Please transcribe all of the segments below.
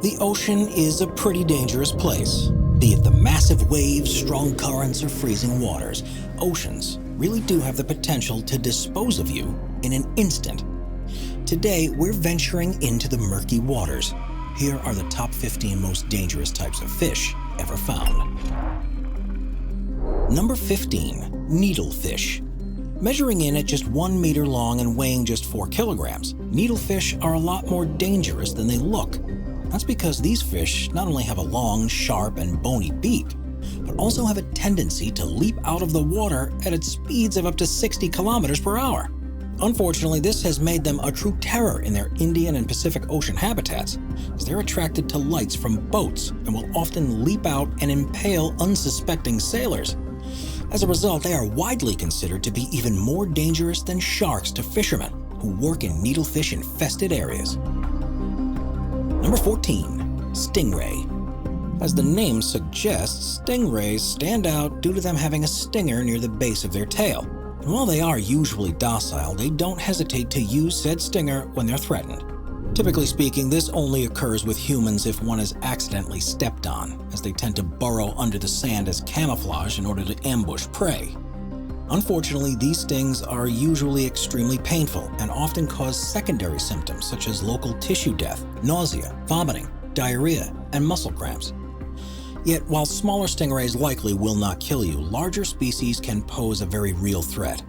The ocean is a pretty dangerous place. Be it the massive waves, strong currents, or freezing waters, oceans really do have the potential to dispose of you in an instant. Today, we're venturing into the murky waters. Here are the top 15 most dangerous types of fish ever found. Number 15, needlefish. Measuring in at just 1 meter long and weighing just 4 kilograms, needlefish are a lot more dangerous than they look. That's because these fish not only have a long, sharp, and bony beak, but also have a tendency to leap out of the water at its speeds of up to 60 kilometers per hour. Unfortunately, this has made them a true terror in their Indian and Pacific Ocean habitats, as they're attracted to lights from boats and will often leap out and impale unsuspecting sailors. As a result, they are widely considered to be even more dangerous than sharks to fishermen who work in needlefish-infested areas. Number 14, stingray. As the name suggests, stingrays stand out due to them having a stinger near the base of their tail. And while they are usually docile, they don't hesitate to use said stinger when they're threatened. Typically speaking, this only occurs with humans if one is accidentally stepped on, as they tend to burrow under the sand as camouflage in order to ambush prey. Unfortunately, these stings are usually extremely painful and often cause secondary symptoms such as local tissue death, nausea, vomiting, diarrhea, and muscle cramps. Yet, while smaller stingrays likely will not kill you, larger species can pose a very real threat.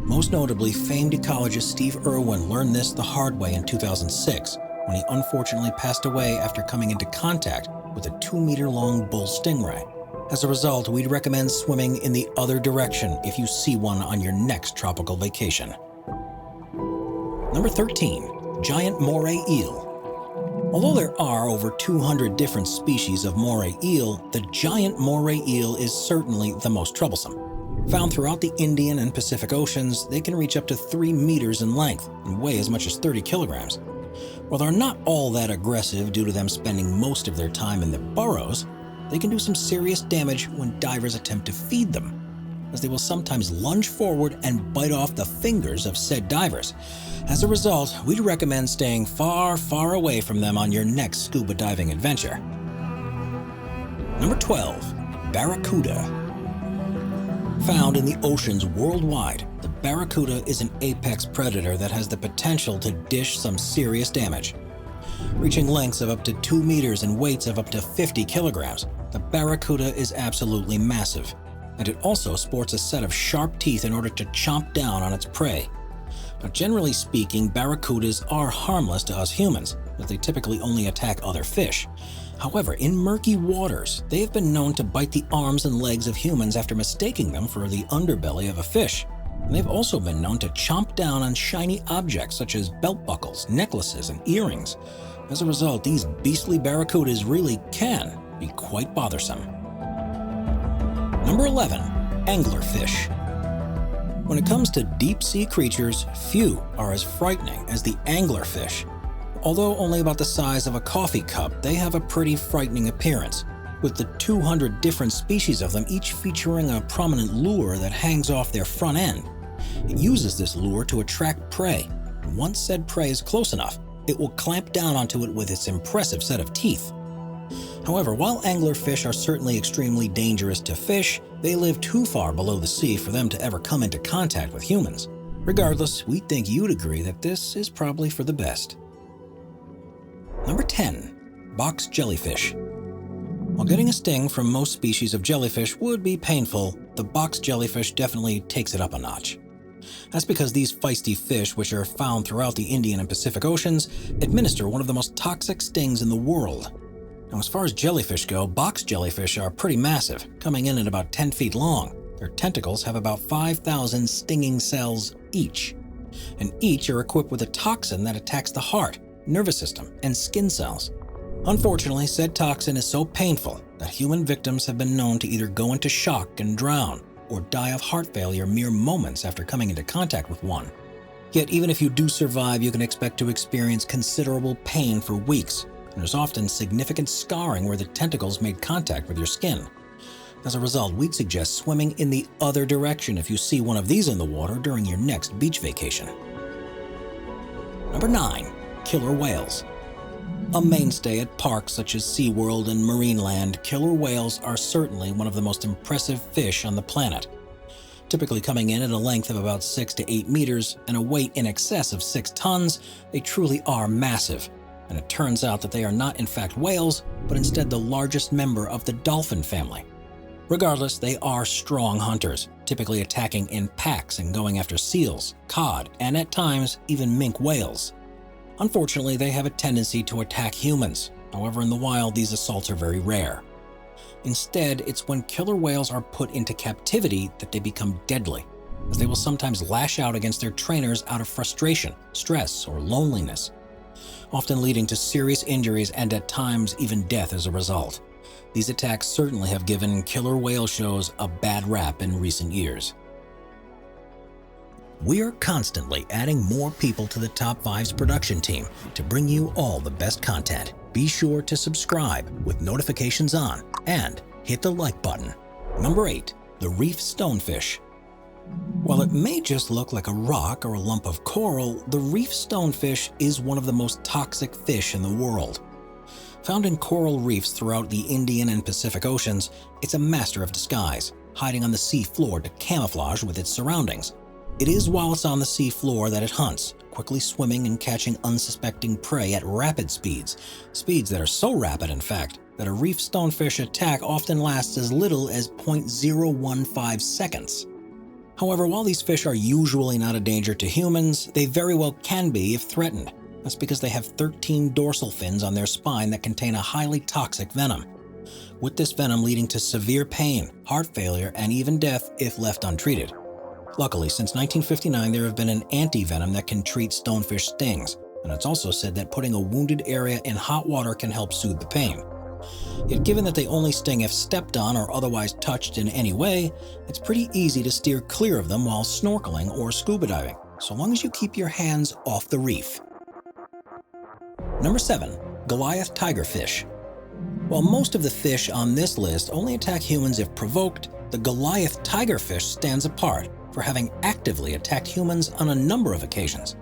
Most notably, famed ecologist Steve Irwin learned this the hard way in 2006, when he unfortunately passed away after coming into contact with a 2-meter-long bull stingray. As a result, we'd recommend swimming in the other direction if you see one on your next tropical vacation. Number 13, giant moray eel. Although there are over 200 different species of moray eel, the giant moray eel is certainly the most troublesome. Found throughout the Indian and Pacific Oceans, they can reach up to 3 meters in length and weigh as much as 30 kilograms. While they're not all that aggressive due to them spending most of their time in their burrows, they can do some serious damage when divers attempt to feed them, as they will sometimes lunge forward and bite off the fingers of said divers. As a result, we'd recommend staying far, far away from them on your next scuba diving adventure. Number 12, barracuda. Found in the oceans worldwide, the barracuda is an apex predator that has the potential to dish some serious damage. Reaching lengths of up to 2 meters and weights of up to 50 kilograms, the barracuda is absolutely massive, and it also sports a set of sharp teeth in order to chomp down on its prey. But generally speaking, barracudas are harmless to us humans, as they typically only attack other fish. However, in murky waters, they have been known to bite the arms and legs of humans after mistaking them for the underbelly of a fish. And they've also been known to chomp down on shiny objects such as belt buckles, necklaces, and earrings. As a result, these beastly barracudas really can be quite bothersome. Number 11, anglerfish. When it comes to deep-sea creatures, few are as frightening as the anglerfish. Although only about the size of a coffee cup, they have a pretty frightening appearance, with the 200 different species of them each featuring a prominent lure that hangs off their front end. It uses this lure to attract prey, and once said prey is close enough, it will clamp down onto it with its impressive set of teeth. However, while anglerfish are certainly extremely dangerous to fish, they live too far below the sea for them to ever come into contact with humans. Regardless, we think you'd agree that this is probably for the best. Number 10, box jellyfish. While getting a sting from most species of jellyfish would be painful, the box jellyfish definitely takes it up a notch. That's because these feisty fish, which are found throughout the Indian and Pacific Oceans, administer one of the most toxic stings in the world. Now, as far as jellyfish go, box jellyfish are pretty massive, coming in at about 10 feet long. Their tentacles have about 5,000 stinging cells each, and each are equipped with a toxin that attacks the heart, nervous system, and skin cells. Unfortunately, said toxin is so painful that human victims have been known to either go into shock and drown, or die of heart failure mere moments after coming into contact with one. Yet even if you do survive, you can expect to experience considerable pain for weeks, and there's often significant scarring where the tentacles made contact with your skin. As a result, we'd suggest swimming in the other direction if you see one of these in the water during your next beach vacation. Number 9, killer whales. A mainstay at parks such as SeaWorld and Marineland, killer whales are certainly one of the most impressive fish on the planet. Typically coming in at a length of about 6 to 8 meters and a weight in excess of 6 tons, they truly are massive. And it turns out that they are not in fact whales, but instead the largest member of the dolphin family. Regardless, they are strong hunters, typically attacking in packs and going after seals, cod, and at times even minke whales. Unfortunately, they have a tendency to attack humans. However, in the wild, these assaults are very rare. Instead, it's when killer whales are put into captivity that they become deadly, as they will sometimes lash out against their trainers out of frustration, stress, or loneliness, often leading to serious injuries and at times even death as a result. These attacks certainly have given killer whale shows a bad rap in recent years. We are constantly adding more people to the Top 5's production team to bring you all the best content. Be sure to subscribe with notifications on and hit the like button. Number 8. The reef stonefish. While it may just look like a rock or a lump of coral, the reef stonefish is one of the most toxic fish in the world. Found in coral reefs throughout the Indian and Pacific Oceans, it's a master of disguise, hiding on the sea floor to camouflage with its surroundings. It is while it's on the sea floor that it hunts, quickly swimming and catching unsuspecting prey at rapid speeds that are so rapid, in fact, that a reef stonefish attack often lasts as little as 0.015 seconds. However, while these fish are usually not a danger to humans, they very well can be if threatened. That's because they have 13 dorsal fins on their spine that contain a highly toxic venom, with this venom leading to severe pain, heart failure, and even death if left untreated. Luckily, since 1959, there have been an anti-venom that can treat stonefish stings, and it's also said that putting a wounded area in hot water can help soothe the pain. Yet given that they only sting if stepped on or otherwise touched in any way, it's pretty easy to steer clear of them while snorkeling or scuba diving, so long as you keep your hands off the reef. Number 7. Goliath tigerfish. While most of the fish on this list only attack humans if provoked, the Goliath tigerfish stands apart for having actively attacked humans on a number of occasions.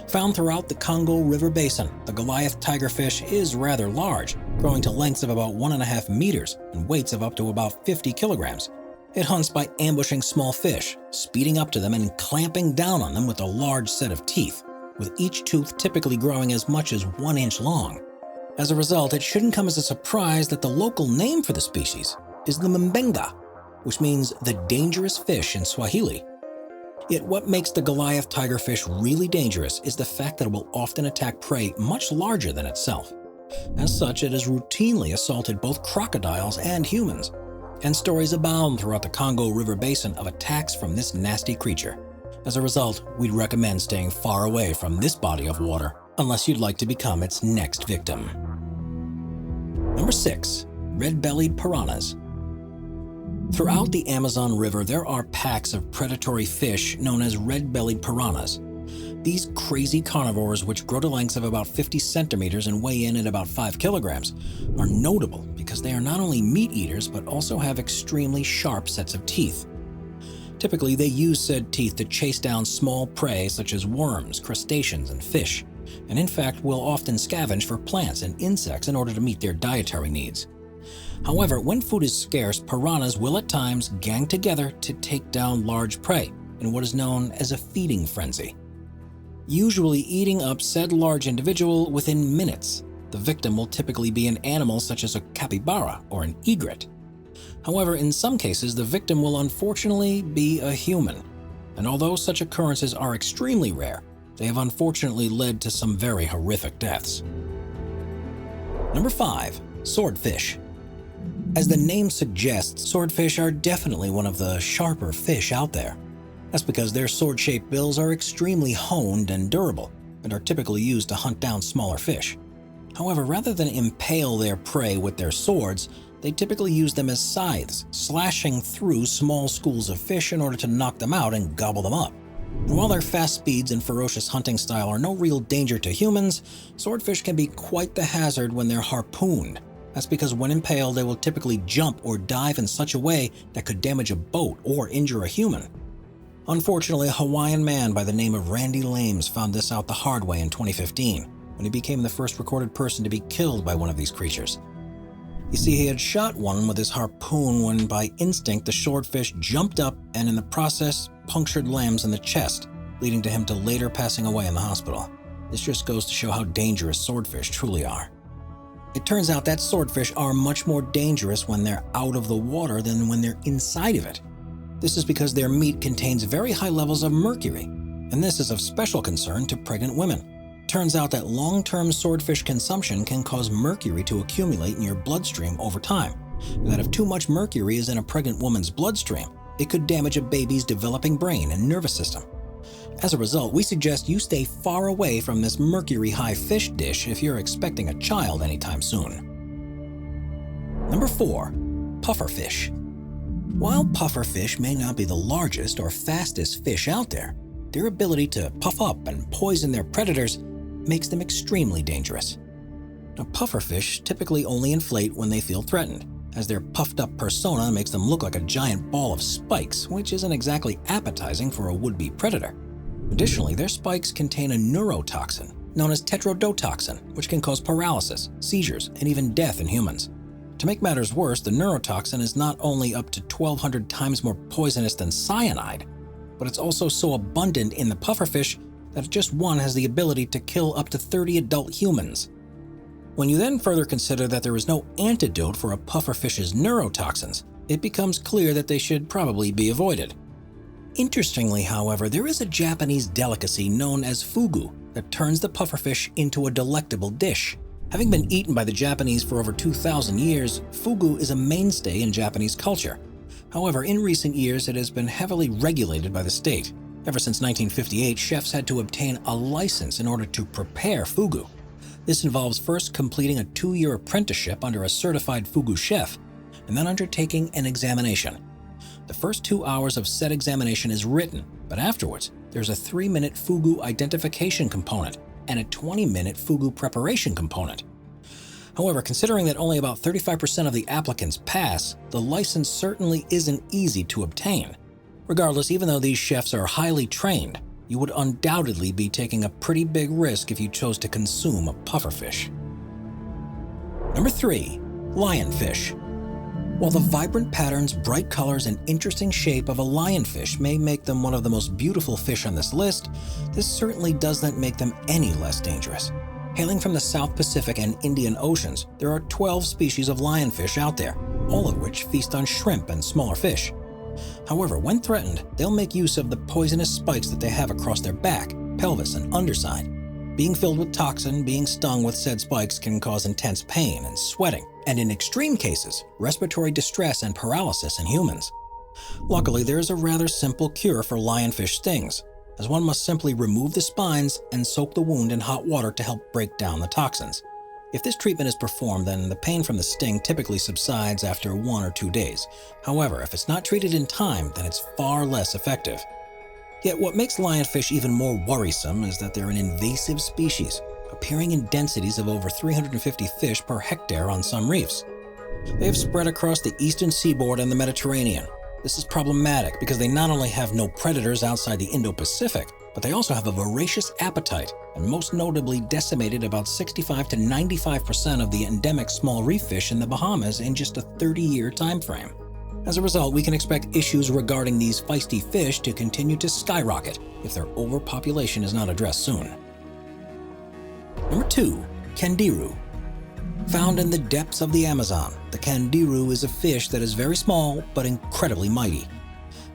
Found throughout the Congo River Basin, the Goliath tigerfish is rather large, growing to lengths of about 1.5 meters and weights of up to about 50 kilograms. It hunts by ambushing small fish, speeding up to them and clamping down on them with a large set of teeth, with each tooth typically growing as much as 1 inch long. As a result, it shouldn't come as a surprise that the local name for the species is the Mbenga, which means the dangerous fish in Swahili. Yet what makes the Goliath tigerfish really dangerous is the fact that it will often attack prey much larger than itself. As such, it has routinely assaulted both crocodiles and humans, and stories abound throughout the Congo River Basin of attacks from this nasty creature. As a result, we'd recommend staying far away from this body of water unless you'd like to become its next victim. Number 6. Red-bellied piranhas. Throughout the Amazon River, there are packs of predatory fish known as red-bellied piranhas. These crazy carnivores, which grow to lengths of about 50 centimeters and weigh in at about 5 kilograms, are notable because they are not only meat eaters but also have extremely sharp sets of teeth. Typically, they use said teeth to chase down small prey such as worms, crustaceans, and fish, and in fact will often scavenge for plants and insects in order to meet their dietary needs. However, when food is scarce, piranhas will at times gang together to take down large prey in what is known as a feeding frenzy, usually eating up said large individual within minutes. The victim will typically be an animal such as a capybara or an egret. However, in some cases, the victim will unfortunately be a human, and although such occurrences are extremely rare, they have unfortunately led to some very horrific deaths. Number 5. Swordfish. As the name suggests, swordfish are definitely one of the sharper fish out there. That's because their sword-shaped bills are extremely honed and durable, and are typically used to hunt down smaller fish. However, rather than impale their prey with their swords, they typically use them as scythes, slashing through small schools of fish in order to knock them out and gobble them up. And while their fast speeds and ferocious hunting style are no real danger to humans, swordfish can be quite the hazard when they're harpooned. That's because when impaled, they will typically jump or dive in such a way that could damage a boat or injure a human. Unfortunately, a Hawaiian man by the name of Randy Lames found this out the hard way in 2015, when he became the first recorded person to be killed by one of these creatures. You see, he had shot one with his harpoon when by instinct the swordfish jumped up and in the process punctured Lambs in the chest, leading to him to later passing away in the hospital. This just goes to show how dangerous swordfish truly are. It turns out that swordfish are much more dangerous when they're out of the water than when they're inside of it. This is because their meat contains very high levels of mercury, and this is of special concern to pregnant women. Turns out that long-term swordfish consumption can cause mercury to accumulate in your bloodstream over time, and that if too much mercury is in a pregnant woman's bloodstream, it could damage a baby's developing brain and nervous system. As a result, we suggest you stay far away from this mercury-high fish dish if you're expecting a child anytime soon. Number 4. Pufferfish. While pufferfish may not be the largest or fastest fish out there, their ability to puff up and poison their predators makes them extremely dangerous. Now, pufferfish typically only inflate when they feel threatened, as their puffed-up persona makes them look like a giant ball of spikes, which isn't exactly appetizing for a would-be predator. Additionally, their spikes contain a neurotoxin known as tetrodotoxin, which can cause paralysis, seizures, and even death in humans. To make matters worse, the neurotoxin is not only up to 1,200 times more poisonous than cyanide, but it's also so abundant in the pufferfish that just one has the ability to kill up to 30 adult humans. When you then further consider that there is no antidote for a pufferfish's neurotoxins, it becomes clear that they should probably be avoided. Interestingly, however, there is a Japanese delicacy known as fugu that turns the pufferfish into a delectable dish. Having been eaten by the Japanese for over 2,000 years, fugu is a mainstay in Japanese culture. However, in recent years, it has been heavily regulated by the state. Ever since 1958, chefs had to obtain a license in order to prepare fugu. This involves first completing a 2-year apprenticeship under a certified fugu chef, and then undertaking an examination. The first 2 hours of said examination is written, but afterwards, there's a 3-minute fugu identification component and a 20-minute fugu preparation component. However, considering that only about 35% of the applicants pass, the license certainly isn't easy to obtain. Regardless, even though these chefs are highly trained, you would undoubtedly be taking a pretty big risk if you chose to consume a pufferfish. Number 3. Lionfish. While the vibrant patterns, bright colors, and interesting shape of a lionfish may make them one of the most beautiful fish on this list, this certainly doesn't make them any less dangerous. Hailing from the South Pacific and Indian Oceans, there are 12 species of lionfish out there, all of which feast on shrimp and smaller fish. However, when threatened, they'll make use of the poisonous spikes that they have across their back, pelvis, and underside. Being filled with toxin, being stung with said spikes can cause intense pain and sweating, and in extreme cases, respiratory distress and paralysis in humans. Luckily, there is a rather simple cure for lionfish stings, as one must simply remove the spines and soak the wound in hot water to help break down the toxins. If this treatment is performed, then the pain from the sting typically subsides after 1 or 2 days. However, if it's not treated in time, then it's far less effective. Yet what makes lionfish even more worrisome is that they're an invasive species, appearing in densities of over 350 fish per hectare on some reefs. They have spread across the eastern seaboard and the Mediterranean. This is problematic because they not only have no predators outside the Indo-Pacific, but they also have a voracious appetite, and most notably decimated about 65 to 95% of the endemic small reef fish in the Bahamas in just a 30-year time frame. As a result, we can expect issues regarding these feisty fish to continue to skyrocket if their overpopulation is not addressed soon. Number 2. Candiru. Found in the depths of the Amazon, the candiru is a fish that is very small but incredibly mighty.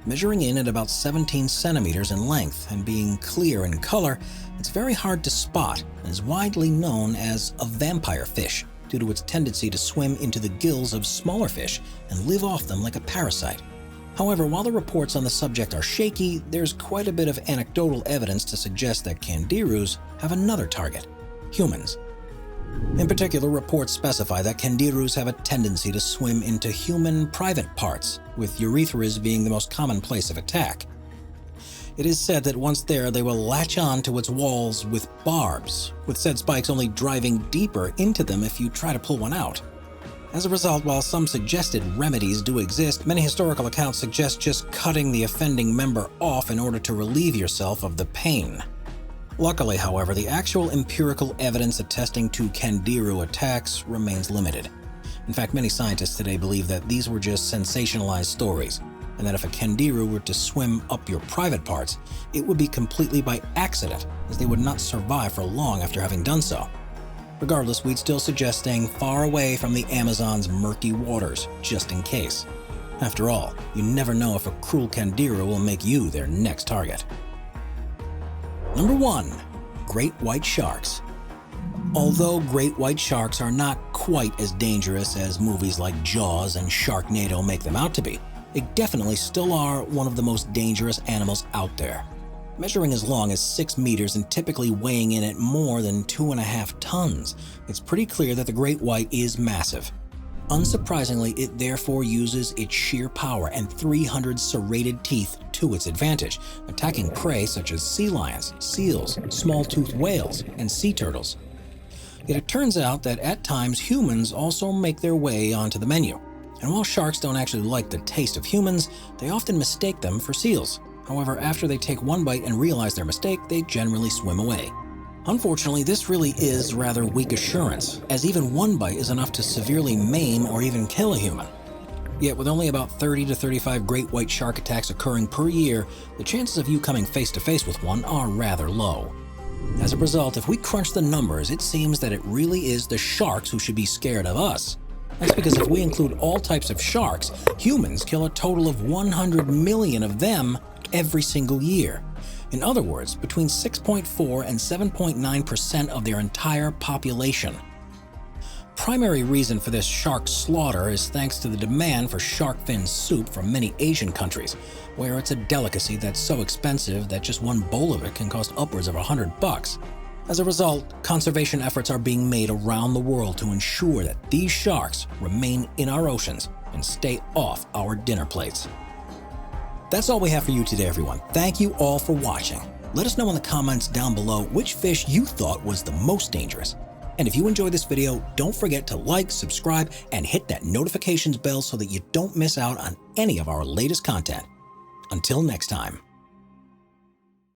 Measuring in at about 17 centimeters in length and being clear in color, it's very hard to spot and is widely known as a vampire fish due to its tendency to swim into the gills of smaller fish and live off them like a parasite. However, while the reports on the subject are shaky, there's quite a bit of anecdotal evidence to suggest that candirus have another target: humans. In particular, reports specify that candirus have a tendency to swim into human private parts, with urethras being the most common place of attack. It is said that once there, they will latch on to its walls with barbs, with said spikes only driving deeper into them if you try to pull one out. As a result, while some suggested remedies do exist, many historical accounts suggest just cutting the offending member off in order to relieve yourself of the pain. Luckily, however, the actual empirical evidence attesting to Candiru attacks remains limited. In fact, many scientists today believe that these were just sensationalized stories, and that if a Candiru were to swim up your private parts, it would be completely by accident, as they would not survive for long after having done so. Regardless, we'd still suggest staying far away from the Amazon's murky waters, just in case. After all, you never know if a cruel Candiru will make you their next target. Number 1. Great white sharks. Although great white sharks are not quite as dangerous as movies like Jaws and Sharknado make them out to be, they definitely still are one of the most dangerous animals out there. Measuring as long as 6 meters and typically weighing in at more than 2.5 tons, it's pretty clear that the great white is massive. Unsurprisingly, it therefore uses its sheer power and 300 serrated teeth to its advantage, attacking prey such as sea lions, seals, small-toothed whales, and sea turtles. Yet it turns out that at times humans also make their way onto the menu. And while sharks don't actually like the taste of humans, they often mistake them for seals. However, after they take one bite and realize their mistake, they generally swim away. Unfortunately, this really is rather weak assurance, as even one bite is enough to severely maim or even kill a human. Yet with only about 30 to 35 great white shark attacks occurring per year, the chances of you coming face to face with one are rather low. As a result, if we crunch the numbers, it seems that it really is the sharks who should be scared of us. That's because if we include all types of sharks, humans kill a total of 100 million of them every single year. In other words, between 6.4 and 7.9% of their entire population. Primary reason for this shark slaughter is thanks to the demand for shark fin soup from many Asian countries, where it's a delicacy that's so expensive that just one bowl of it can cost upwards of $100. As a result, conservation efforts are being made around the world to ensure that these sharks remain in our oceans and stay off our dinner plates. That's all we have for you today, everyone. Thank you all for watching. Let us know in the comments down below which fish you thought was the most dangerous. And if you enjoyed this video, don't forget to like, subscribe, and hit that notifications bell so that you don't miss out on any of our latest content. Until next time.